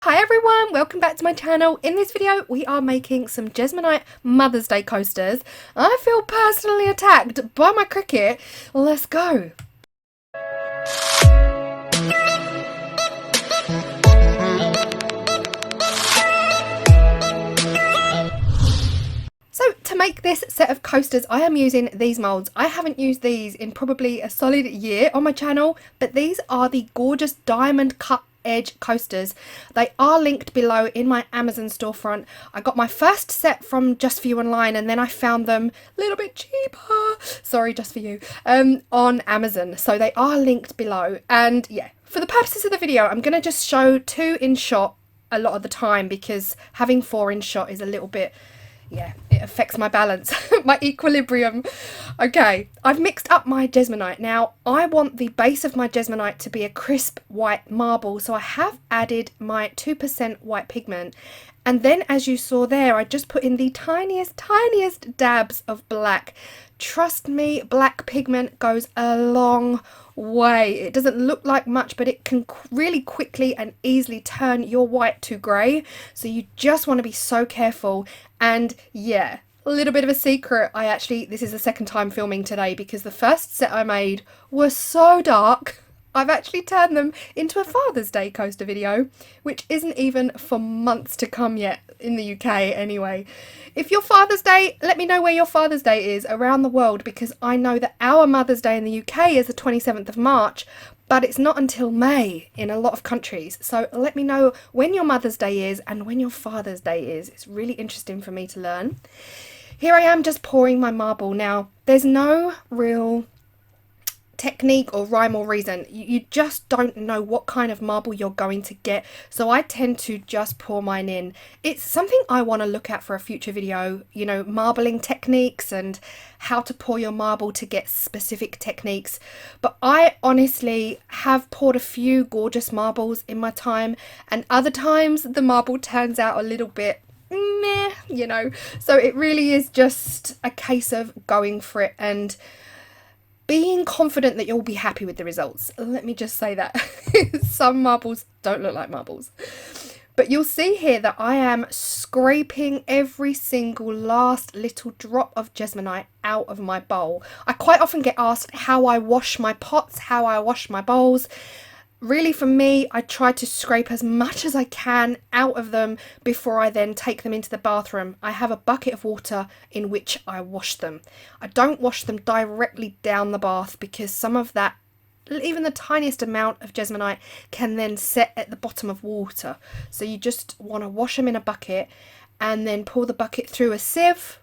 Hi everyone, welcome back to my channel. In this video we are making some Jesmonite Mother's Day coasters. I feel personally attacked by my Cricut. Let's go. So to make this set of coasters I am using these moulds. I haven't used these in probably a solid year on my channel, but these are the gorgeous diamond cut edge coasters. They are linked below in my Amazon storefront. I got my first set from Just For You online, and then I found them a little bit cheaper, sorry Just For You, on Amazon. So they are linked below, and yeah, for the purposes of the video I'm going to just show 2 in shot a lot of the time, because having 4 in shot is a little bit, yeah, it affects my balance, my equilibrium. Okay, I've mixed up my Jesmonite. Now, I want the base of my Jesmonite to be a crisp white marble, so I have added my 2% white pigment. And then, as you saw there, I just put in the tiniest dabs of black. Trust me, black pigment goes a long way. It doesn't look like much, but it can really quickly and easily turn your white to grey. So you just want to be so careful. And yeah, a little bit of a secret. This is the second time filming today, because the first set I made was so dark. I've actually turned them into a Father's Day coaster video, which isn't even for months to come yet, in the UK anyway. If your Father's Day, let me know where your Father's Day is around the world, because I know that our Mother's Day in the UK is the 27th of March, but it's not until May in a lot of countries. So let me know when your Mother's Day is and when your Father's Day is. It's really interesting for me to learn. Here I am just pouring my marble. Now, there's no real technique or rhyme or reason. You just don't know what kind of marble you're going to get, so I tend to just pour mine in. It's something I want to look at for a future video, you know, marbling techniques and how to pour your marble to get specific techniques. But I honestly have poured a few gorgeous marbles in my time, and other times the marble turns out a little bit meh, you know. So it really is just a case of going for it and being confident that you'll be happy with the results. Let me just say that. Some marbles don't look like marbles. But you'll see here that I am scraping every single last little drop of Jesmonite out of my bowl. I quite often get asked how I wash my pots, how I wash my bowls. Really, for me, I try to scrape as much as I can out of them before I then take them into the bathroom. I have a bucket of water in which I wash them. I don't wash them directly down the bath, because some of that, even the tiniest amount of Jesmonite, can then set at the bottom of water. So you just want to wash them in a bucket and then pour the bucket through a sieve.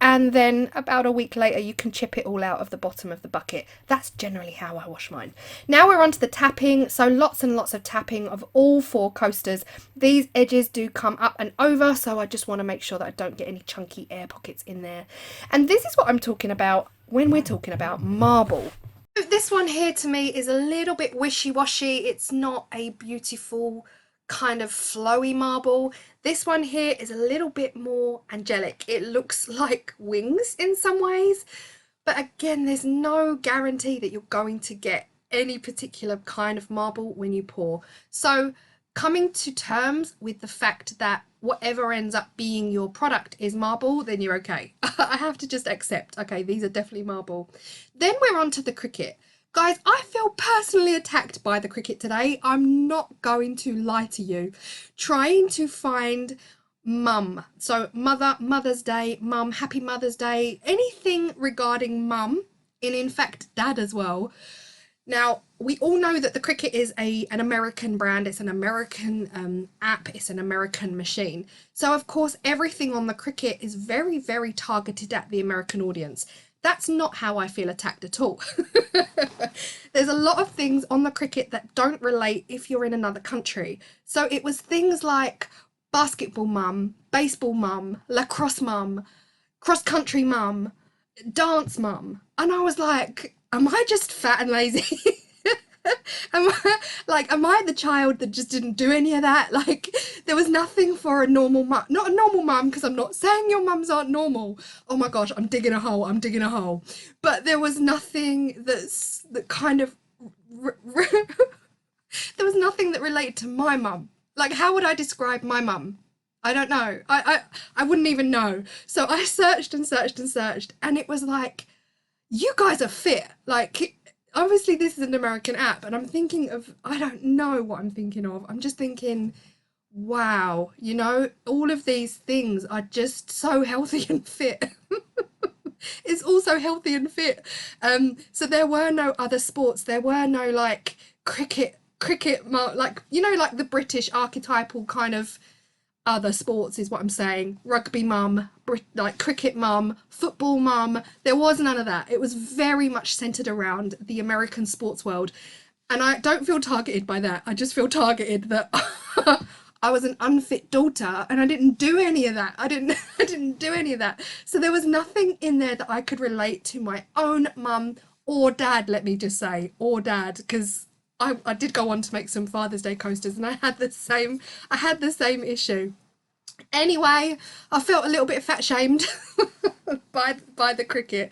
And then about a week later you can chip it all out of the bottom of the bucket. That's generally how I wash mine. Now we're on to the tapping. So lots and lots of tapping of all 4 coasters. These edges do come up and over, so I just want to make sure that I don't get any chunky air pockets in there. And this is what I'm talking about when we're talking about marble. This one here to me is a little bit wishy-washy. It's not a beautiful kind of flowy marble. This one here is a little bit more angelic. It looks like wings in some ways, but again, there's no guarantee that you're going to get any particular kind of marble when you pour. So coming to terms with the fact that whatever ends up being your product is marble, then you're okay. I have to just accept, okay, these are definitely marble. Then we're on to the Cricut. Guys, I feel personally attacked by the Cricut today. I'm not going to lie to you. Trying to find mum. So mother, Mother's Day, mum, happy Mother's Day, anything regarding mum, and in fact dad as well. Now, we all know that the Cricut is an American brand. It's an American app. It's an American machine. So, of course, everything on the Cricut is very, very targeted at the American audience. That's not how I feel attacked at all. There's a lot of things on the Cricut that don't relate if you're in another country. So it was things like basketball mum, baseball mum, lacrosse mum, cross-country mum, dance mum. And I was like, am I just fat and lazy? Am I the child that just didn't do any of that? Like, there was nothing for a normal mum. Not a normal mum, because I'm not saying your mums aren't normal. Oh my gosh, I'm digging a hole. But there was nothing that kind of there was nothing that related to my mum. Like, how would I describe my mum? I don't know. I wouldn't even know. So I searched and searched and searched, and it was like, you guys are fit. Like, obviously this is an American app, and I'm thinking of, I don't know what I'm thinking of. I'm just thinking, wow, you know, all of these things are just so healthy and fit. It's also healthy and fit. So there were no other sports. There were no like cricket, like, you know, like the British archetypal kind of other sports is what I'm saying. Rugby mum, like cricket mum, football mum. There was none of that. It was very much centered around the American sports world. And I don't feel targeted by that. I just feel targeted that I was an unfit daughter and I didn't do any of that. I didn't do any of that. So there was nothing in there that I could relate to my own mum or dad, let me just say, or dad, because I did go on to make some Father's Day coasters and I had the same issue. Anyway, I felt a little bit fat shamed by the Cricut.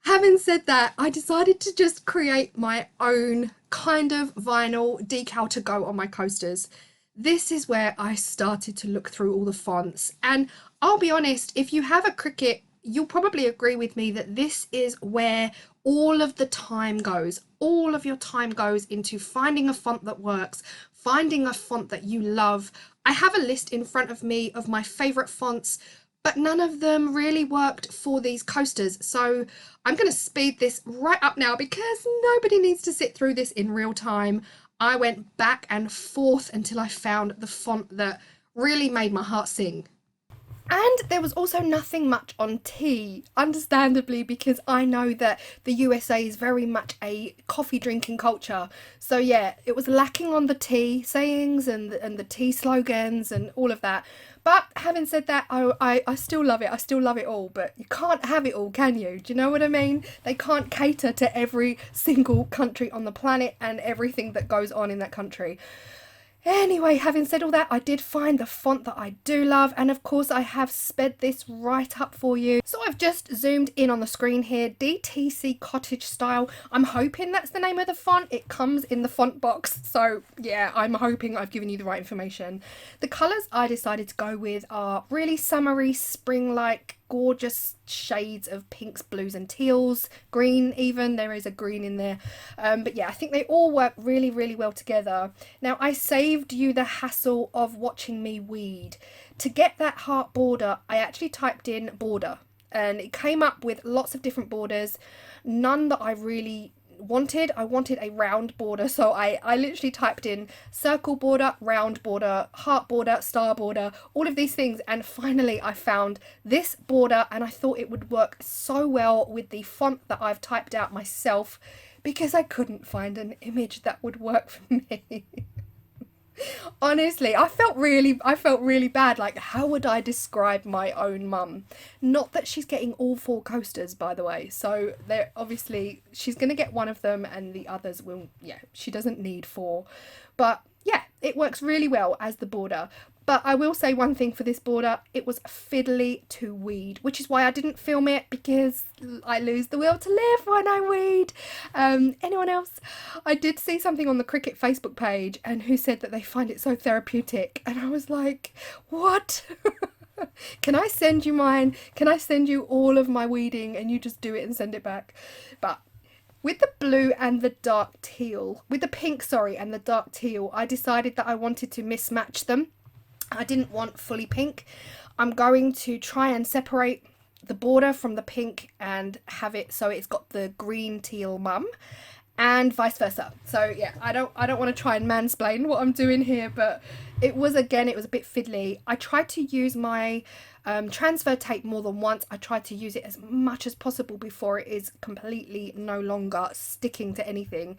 Having said that, I decided to just create my own kind of vinyl decal to go on my coasters. This is where I started to look through all the fonts, and I'll be honest, if you have a Cricut, you'll probably agree with me that this is where all of the time goes. All of your time goes into finding a font that works, finding a font that you love. I have a list in front of me of my favorite fonts, but none of them really worked for these coasters. So I'm going to speed this right up now because nobody needs to sit through this in real time. I went back and forth until I found the font that really made my heart sing. And there was also nothing much on tea, understandably, because I know that the USA is very much a coffee drinking culture. So yeah, it was lacking on the tea sayings and the tea slogans and all of that. But having said that, I still love it. I still love it all. But you can't have it all, can you? Do you know what I mean? They can't cater to every single country on the planet and everything that goes on in that country. Anyway, having said all that, I did find the font that I do love, and of course I have sped this right up for you. So I've just zoomed in on the screen here, DTC Cottage Style. I'm hoping that's the name of the font. It comes in the font box, so yeah, I'm hoping I've given you the right information. The colours I decided to go with are really summery, spring-like, gorgeous shades of pinks, blues and teals, green even, there is a green in there, but yeah, I think they all work really well together. Now I saved you the hassle of watching me weed. To get that heart border, I actually typed in border and it came up with lots of different borders, none that I really wanted. I wanted a round border, so I literally typed in circle border, round border, heart border, star border, all of these things, and finally I found this border, and I thought it would work so well with the font that I've typed out myself because I couldn't find an image that would work for me. Honestly, I felt really bad. Like, how would I describe my own mum? Not that she's getting all four coasters, by the way. So they're obviously she's gonna get one of them, and the others will. Yeah, she doesn't need four, but yeah, it works really well as the border. But I will say one thing for this border, it was fiddly to weed, which is why I didn't film it, because I lose the will to live when I weed. Anyone else? I did see something on the Cricut Facebook page and who said that they find it so therapeutic, and I was like, what? Can I send you mine? Can I send you all of my weeding and you just do it and send it back? But with the blue and the dark teal, with the pink, sorry, and the dark teal, I decided that I wanted to mismatch them. I didn't want fully pink. I'm going to try and separate the border from the pink and have it so it's got the green teal mum and vice versa. So yeah, I don't want to try and mansplain what I'm doing here, but it was a bit fiddly. I tried to use my transfer tape more than once. I tried to use it as much as possible before it is completely no longer sticking to anything,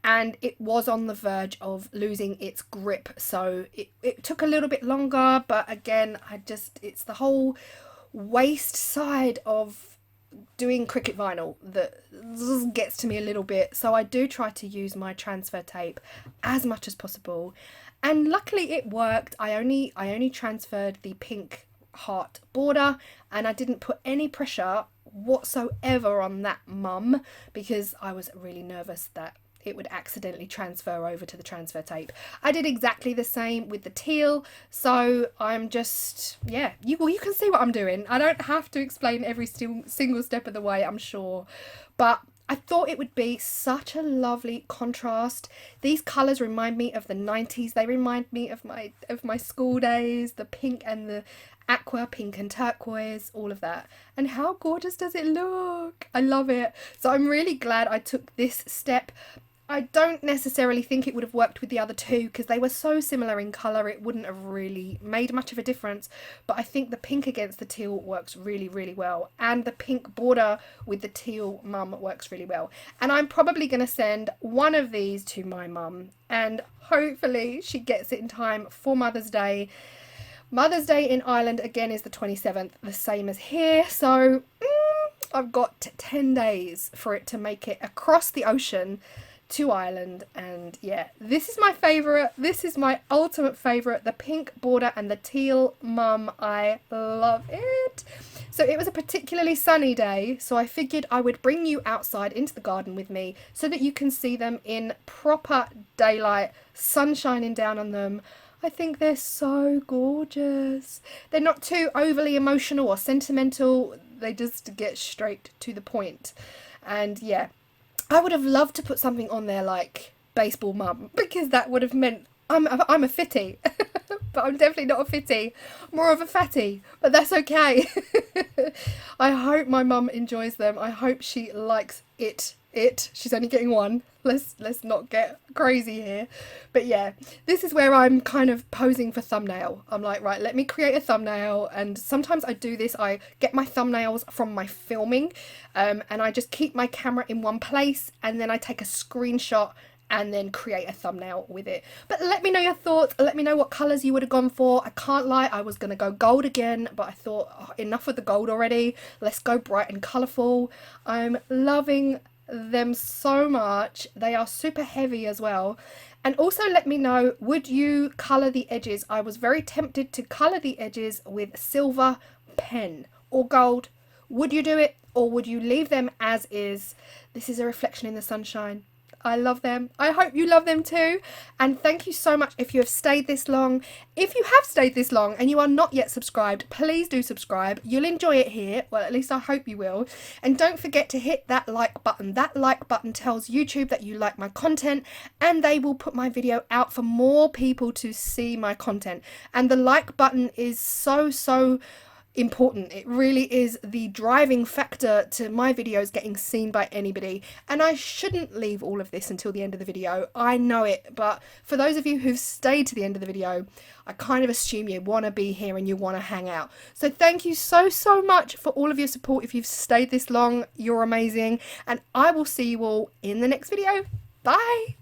and it was on the verge of losing its grip, so it took a little bit longer. But again, it's the whole waste side of doing Cricut vinyl that gets to me a little bit, so I do try to use my transfer tape as much as possible, and luckily it worked. I only transferred the pink heart border, and I didn't put any pressure whatsoever on that mum because I was really nervous that it would accidentally transfer over to the transfer tape. I did exactly the same with the teal, so I'm just, yeah, you can see what I'm doing. I don't have to explain every single step of the way, I'm sure, but I thought it would be such a lovely contrast. These colours remind me of the 90s. They remind me of my school days, the pink and the aqua, pink and turquoise, all of that. And how gorgeous does it look? I love it. So I'm really glad I took this step. I don't necessarily think it would have worked with the other two because they were so similar in colour, it wouldn't have really made much of a difference. But I think the pink against the teal works really, really well. And the pink border with the teal mum works really well. And I'm probably going to send one of these to my mum. And hopefully she gets it in time for Mother's Day. Mother's Day in Ireland, again, is the 27th, the same as here. So I've got 10 days for it to make it across the ocean to Ireland. And yeah, this is my favourite. This is my ultimate favourite, the pink border and the teal mum. I love it. So it was a particularly sunny day, so I figured I would bring you outside into the garden with me so that you can see them in proper daylight, sun shining down on them. I think they're so gorgeous. They're not too overly emotional or sentimental. They just get straight to the point. And yeah, I would have loved to put something on there like baseball mum, because that would have meant I'm a fitty. But I'm definitely not a fitty, more of a fatty, but that's okay. I hope my mum enjoys them. I hope she likes it. She's only getting one. Let's not get crazy here. But yeah, this is where I'm kind of posing for thumbnail. I'm like, right, let me create a thumbnail. And sometimes I do this. I get my thumbnails from my filming, and I just keep my camera in one place, and then I take a screenshot and then create a thumbnail with it. But let me know your thoughts. Let me know what colours you would have gone for. I can't lie, I was going to go gold again, but I thought, oh, enough of the gold already. Let's go bright and colourful. I'm loving them so much. They are super heavy as well. And also let me know, would you colour the edges? I was very tempted to colour the edges with silver pen or gold. Would you do it, or would you leave them as is? This is a reflection in the sunshine. I love them. I hope you love them too. And thank you so much if you have stayed this long. If you have stayed this long and you are not yet subscribed, please do subscribe. You'll enjoy it here. Well, at least I hope you will. And don't forget to hit that like button. That like button tells YouTube that you like my content, and they will put my video out for more people to see my content. And the like button is so important. It really is the driving factor to my videos getting seen by anybody. And I shouldn't leave all of this until the end of the video, I know it, but for those of you who've stayed to the end of the video, I kind of assume you want to be here and you want to hang out. So thank you so much for all of your support. If you've stayed this long, you're amazing, and I will see you all in the next video. Bye.